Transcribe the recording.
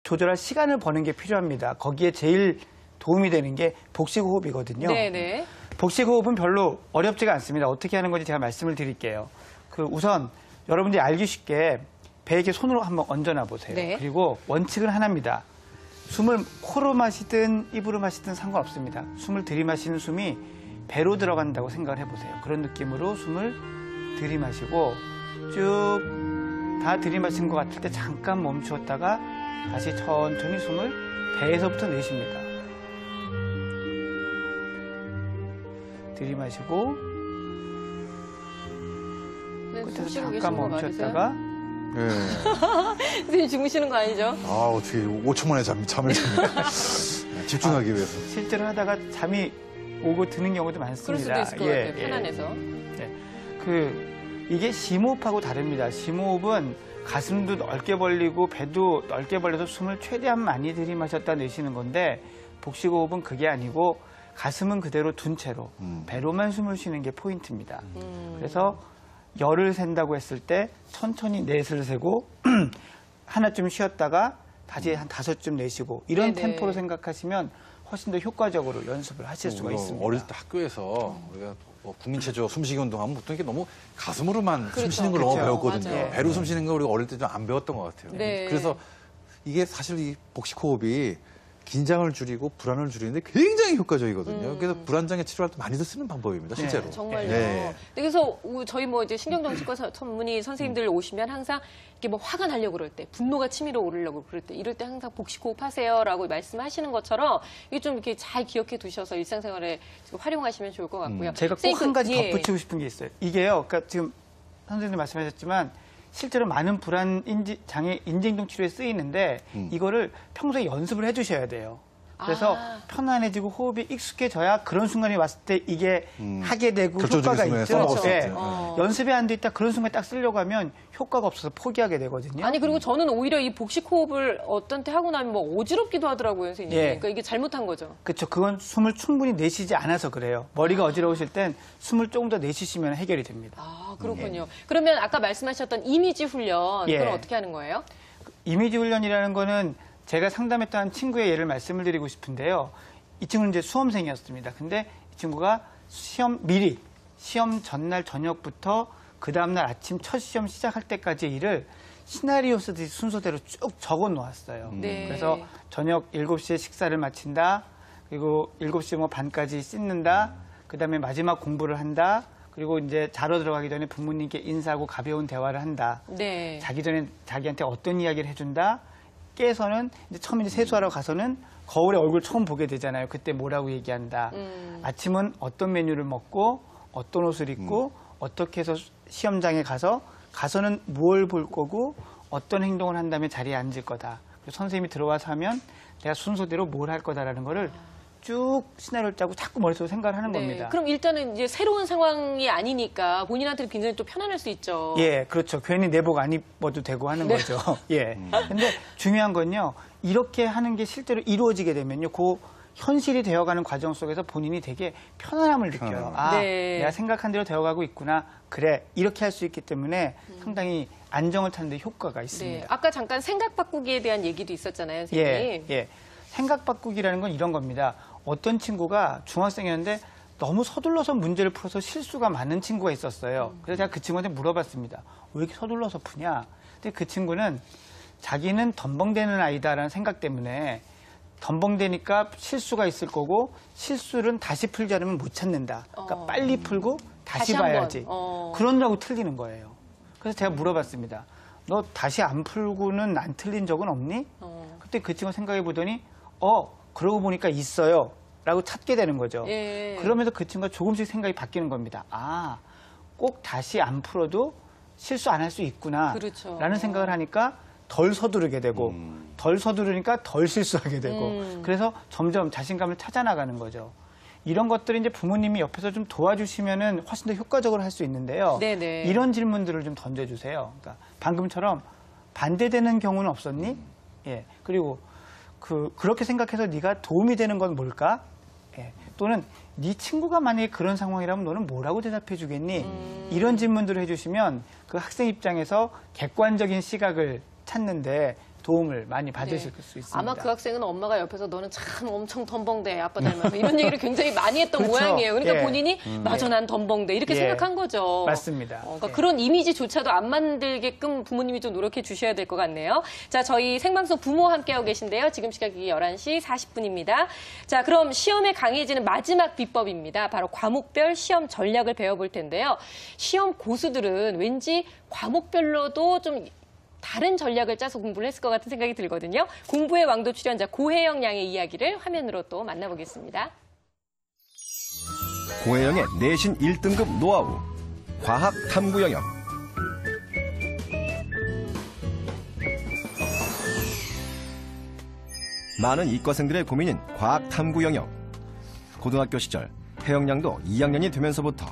조절할 시간을 버는 게 필요합니다. 거기에 제일 도움이 되는 게 복식호흡이거든요. 네네. 복식호흡은 별로 어렵지가 않습니다. 어떻게 하는 건지 제가 말씀을 드릴게요. 우선 여러분들이 알기 쉽게 배에 손으로 한번 얹어놔 보세요. 네. 그리고 원칙은 하나입니다. 숨을 코로 마시든 입으로 마시든 상관없습니다. 숨을 들이마시는 숨이 배로 들어간다고 생각을 해보세요. 그런 느낌으로 숨을 들이마시고 쭉 다 들이마신 것 같을 때 잠깐 멈추었다가 다시 천천히 숨을 배에서부터 내쉽니다. 들이마시고 끝에서 잠깐 멈췄다가 네. 선생님 주무시는 거 아니죠? 아, 어떻게 5초 만에 잠을 잡니다. 집중하기 위해서. 실제로 하다가 잠이 오고 드는 경우도 그럴 많습니다. 수도 있을 것 같아요. 편안해서. 네. 이게 심호흡하고 다릅니다. 심호흡은 가슴도 넓게 벌리고 배도 넓게 벌려서 숨을 최대한 많이 들이마셨다 내쉬는 건데 복식호흡은 그게 아니고 가슴은 그대로 둔 채로 배로만 숨을 쉬는 게 포인트입니다. 그래서 열을 센다고 했을 때 천천히 넷을 세고 하나쯤 쉬었다가 다시 한 5쯤 내쉬고 이런 네네. 템포로 생각하시면 훨씬 더 효과적으로 연습을 하실 수가 있습니다. 어릴 때 학교에서 우리가 국민체조 숨쉬기 운동하면 보통 이게 너무 가슴으로만 숨 쉬는 걸 너무 그렇죠. 배웠거든요. 맞아요. 배로 숨 쉬는 걸 우리가 어릴 때 좀 안 배웠던 것 같아요. 네. 그래서 이게 사실 이 복식호흡이 긴장을 줄이고 불안을 줄이는데 굉장히 효과적이거든요. 그래서 불안장애 치료할 때 많이들 쓰는 방법입니다, 실제로. 네, 정말요. 네. 그래서 저희 이제 신경정신과 전문의 선생님들 오시면 항상 이렇게 뭐 화가 나려고 그럴 때, 분노가 치밀어 오르려고 그럴 때, 이럴 때 항상 복식호흡 하세요라고 말씀하시는 것처럼 이게 좀 이렇게 잘 기억해 두셔서 일상생활에 활용하시면 좋을 것 같고요. 제가 꼭 한 가지 덧붙이고 싶은 게 있어요. 이게요, 그러니까 지금 선생님 말씀하셨지만 실제로 많은 불안 장애 인지행동 치료에 쓰이는데 이거를 평소에 연습을 해주셔야 돼요. 그래서 편안해지고 호흡이 익숙해져야 그런 순간이 왔을 때 이게 하게 되고 효과가 있죠. 그렇죠. 네. 연습이 안 돼 있다 그런 순간 딱 쓰려고 하면 효과가 없어서 포기하게 되거든요. 아니 그리고 저는 오히려 이 복식호흡을 어떤 때 하고 나면 뭐 어지럽기도 하더라고요, 선생님. 예. 그러니까 이게 잘못한 거죠. 그렇죠. 그건 숨을 충분히 내쉬지 않아서 그래요. 머리가 어지러우실 땐 숨을 조금 더 내쉬시면 해결이 됩니다. 아, 그렇군요. 그러면 아까 말씀하셨던 이미지 훈련, 예. 그건 어떻게 하는 거예요? 이미지 훈련이라는 거는 제가 상담했던 친구의 예를 말씀을 드리고 싶은데요. 이 친구는 이제 수험생이었습니다. 근데 이 친구가 미리 시험 전날 저녁부터 그 다음날 아침 첫 시험 시작할 때까지의 일을 시나리오 쓰듯이 순서대로 쭉 적어 놓았어요. 네. 그래서 저녁 7시에 식사를 마친다. 그리고 7시 뭐 반까지 씻는다. 그 다음에 마지막 공부를 한다. 그리고 이제 자러 들어가기 전에 부모님께 인사하고 가벼운 대화를 한다. 네. 자기 전에 자기한테 어떤 이야기를 해준다. 깨서는 이제 처음 이제 세수하러 가서는 거울에 얼굴 처음 보게 되잖아요. 그때 뭐라고 얘기한다. 아침은 어떤 메뉴를 먹고 어떤 옷을 입고 어떻게 해서 시험장에 가서는 뭘 볼 거고 어떤 행동을 한 다음에 자리에 앉을 거다. 그리고 선생님이 들어와서 하면 내가 순서대로 뭘 할 거다라는 거를 쭉 시나리오를 짜고 자꾸 머릿속으로 생각을 하는 네. 겁니다. 그럼 일단은 이제 새로운 상황이 아니니까 본인한테는 굉장히 또 편안할 수 있죠. 예, 그렇죠. 괜히 내복 안 입어도 되고 하는 거죠. 예. 근데 중요한 건요, 이렇게 하는 게 실제로 이루어지게 되면요, 그 현실이 되어가는 과정 속에서 본인이 되게 편안함을 느껴요. 아, 네. 내가 생각한 대로 되어가고 있구나. 그래, 이렇게 할 수 있기 때문에 상당히 안정을 타는 데 효과가 있습니다. 네. 아까 잠깐 생각 바꾸기에 대한 얘기도 있었잖아요, 선생님. 예. 생각 바꾸기라는 건 이런 겁니다. 어떤 친구가 중학생이었는데 너무 서둘러서 문제를 풀어서 실수가 많은 친구가 있었어요. 그래서 제가 그 친구한테 물어봤습니다. 왜 이렇게 서둘러서 푸냐? 근데 그 친구는 자기는 덤벙대는 아이다라는 생각 때문에 덤벙대니까 실수가 있을 거고 실수는 다시 풀지 않으면 못 찾는다. 그러니까 빨리 풀고 다시 봐야지. 그런다고 틀리는 거예요. 그래서 제가 물어봤습니다. 너 다시 안 풀고는 안 틀린 적은 없니? 그때 그 친구가 생각해 보더니 그러고 보니까 있어요. 라고 찾게 되는 거죠. 예. 그러면서 그 친구가 조금씩 생각이 바뀌는 겁니다. 아, 꼭 다시 안 풀어도 실수 안 할 수 있구나. 그렇죠. 라는 생각을 하니까 덜 서두르게 되고 덜 서두르니까 덜 실수하게 되고 그래서 점점 자신감을 찾아나가는 거죠. 이런 것들이 이제 부모님이 옆에서 좀 도와주시면은 훨씬 더 효과적으로 할 수 있는데요. 네네. 이런 질문들을 좀 던져주세요. 그러니까 방금처럼 반대되는 경우는 없었니? 예. 그리고 그렇게 생각해서 네가 도움이 되는 건 뭘까? 예. 또는 네 친구가 만약에 그런 상황이라면 너는 뭐라고 대답해 주겠니? 이런 질문들을 해주시면 그 학생 입장에서 객관적인 시각을 찾는데 도움을 많이 받으실 네. 수 있습니다. 아마 그 학생은 엄마가 옆에서 너는 참 엄청 덤벙대 아빠 닮아서 이런 얘기를 굉장히 많이 했던 그렇죠. 모양이에요. 그러니까 예. 본인이 맞아 난 덤벙대 이렇게 예. 생각한 거죠. 맞습니다. 그러니까 예. 그런 이미지조차도 안 만들게끔 부모님이 좀 노력해 주셔야 될 것 같네요. 자, 저희 생방송 부모 함께하고 계신데요. 지금 시각이 11시 40분입니다. 자, 그럼 시험에 강해지는 마지막 비법입니다. 바로 과목별 시험 전략을 배워볼 텐데요. 시험 고수들은 왠지 과목별로도 좀 다른 전략을 짜서 공부를 했을 것 같은 생각이 들거든요. 공부의 왕도 출연자 고혜영 양의 이야기를 화면으로 또 만나보겠습니다. 고혜영의 내신 1등급 노하우, 과학 탐구 영역. 많은 이과생들의 고민인 과학 탐구 영역. 고등학교 시절 혜영 양도 2학년이 되면서부터